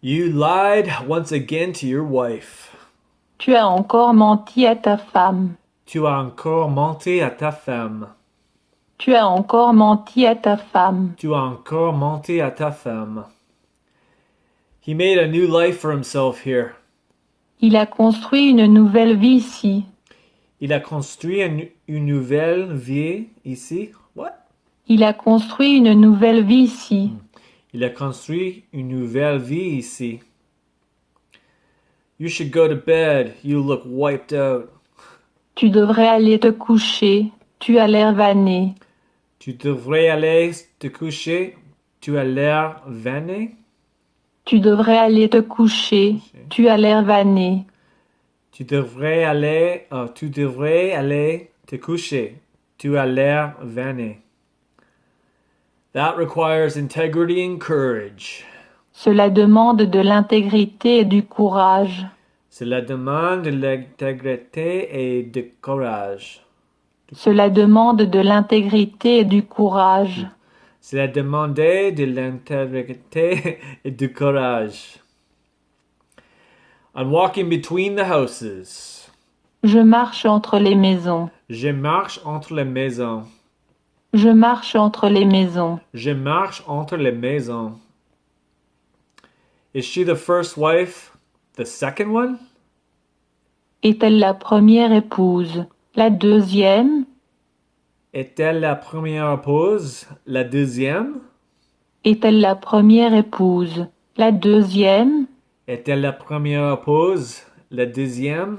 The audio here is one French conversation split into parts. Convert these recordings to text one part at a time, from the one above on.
You lied once again to your wife. Tu as encore menti à ta femme. Tu as encore menti à ta femme. Tu as encore menti à ta femme. Tu as encore menti à ta femme. He made a new life for himself here. Il a construit une nouvelle vie ici. Il a construit une nouvelle vie ici. What? Il a construit une nouvelle vie ici. Il a construit une nouvelle vie ici. You should go to bed. You look wiped out. Tu devrais aller te coucher. Tu as l'air vanné. Tu devrais aller te coucher. Tu as l'air vanné. Tu devrais aller te coucher. Tu as l'air vanné. Tu devrais aller te coucher. Tu as l'air vanné. That requires integrity and courage. Cela demande de l'intégrité et du courage. Cela demande de l'intégrité et du courage. Cela demande de l'intégrité et du courage. Cela demande de l'intégrité et du courage. I'm walking between the houses. Je marche entre les maisons. Je marche entre les maisons. Je marche entre les maisons. Je marche entre les maisons. Is she the first wife? The second one? Est-elle la première épouse? La deuxième? Est-elle la première épouse? La deuxième? Est-elle la première épouse? La deuxième? Est-elle la première épouse? La deuxième?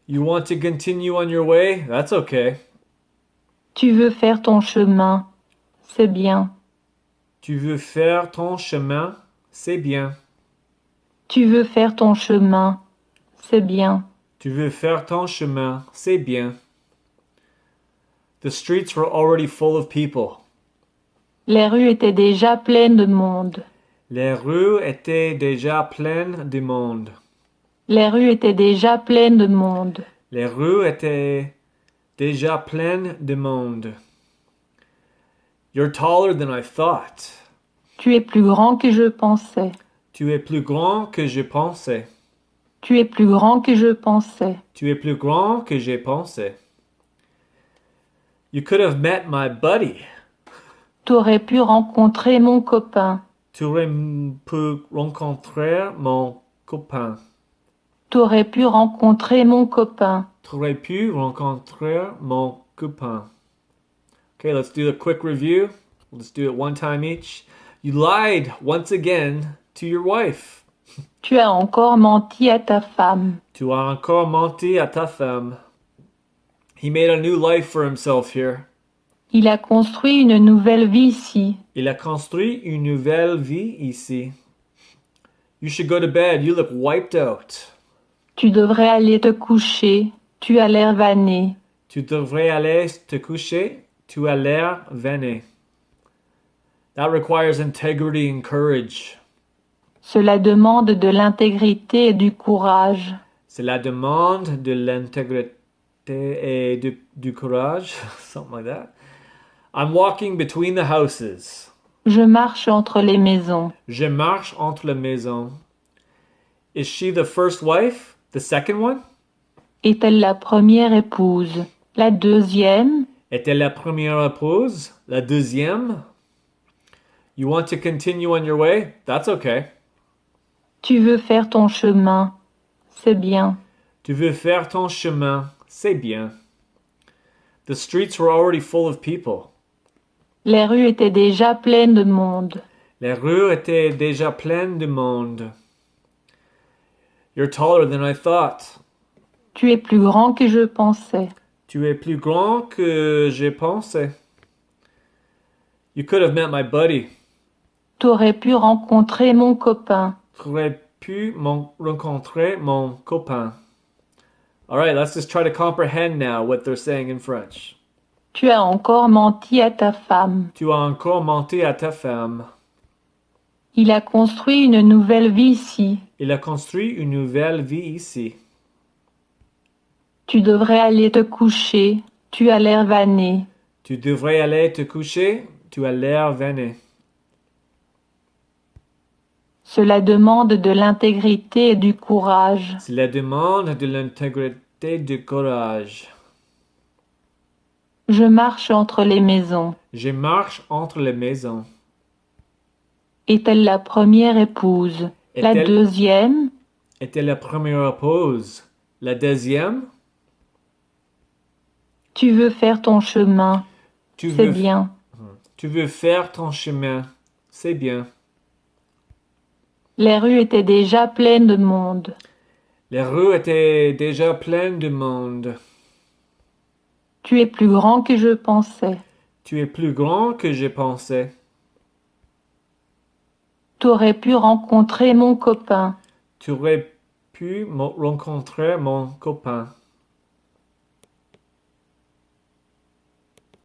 You want to continue on your way? That's okay. Tu veux faire ton chemin? C'est bien. Tu veux faire ton chemin? C'est bien. Tu veux faire ton chemin? C'est bien. Tu veux faire ton chemin? C'est bien. The streets were already full of people. Les rues étaient déjà pleines de monde. Les rues étaient déjà pleines de monde. Les rues étaient déjà pleines de monde. Les rues étaient déjà pleines de monde. You're taller than I thought. Tu es plus grand que je pensais. Tu es plus grand que je pensais. Tu es plus grand que je pensais. Tu es plus grand que j'ai pensé. You could have met my buddy. Tu aurais pu rencontrer mon copain. Tu aurais pu rencontrer mon copain. Tu aurais pu rencontrer mon copain. Tu aurais pu rencontrer mon copain. Okay, let's do a quick review. Let's do it one time each. You lied once again to your wife. Tu as encore menti à ta femme. Tu as encore menti à ta femme. He made a new life for himself here. Il a construit une nouvelle vie ici. Il a construit une nouvelle vie ici. You should go to bed. You look wiped out. Tu devrais aller te coucher. Tu as l'air vanné. Tu devrais aller te coucher. Tu as l'air vanné. That requires integrity and courage. Cela demande de l'intégrité et du courage. Cela demande de l'intégrité et du courage. Something like that. I'm walking between the houses. Je marche entre les maisons. Je marche entre les maisons. Is she the first wife? The second one? Est-elle la première épouse? La deuxième? Est-elle la première épouse? La deuxième? You want to continue on your way? That's okay. Tu veux faire ton chemin? C'est bien. Tu veux faire ton chemin? C'est bien. The streets were already full of people. Les rues étaient déjà pleines de monde. Les rues étaient déjà pleines de monde. You're taller than I thought. Tu es plus grand que je pensais. Tu es plus grand que j'ai pensé. You could have met my buddy. Tu aurais pu rencontrer mon copain. Tu aurais pu rencontrer mon copain. All right, let's just try to comprehend now what they're saying in French. Tu as encore menti à ta femme. Tu as encore menti à ta femme. Il a construit une nouvelle vie ici. Il a construit une nouvelle vie ici. Tu devrais aller te coucher. Tu as l'air vanné. Tu devrais aller te coucher. Tu as l'air vanné. Cela demande de l'intégrité et du courage. Cela demande de l'intégrité et du courage. Je marche entre les maisons. Je marche entre les maisons. Est-elle la première épouse? La Est-elle- deuxième? Était la première épouse. La deuxième, Tu veux faire ton chemin. tu C'est veux, bien. tu veux faire ton chemin. C'est bien. Les rues étaient déjà pleines de monde. Les rues étaient déjà pleines de monde. Tu es plus grand que je pensais. Tu es plus grand que je pensais. Tu aurais pu rencontrer mon copain. Tu aurais pu rencontrer mon copain.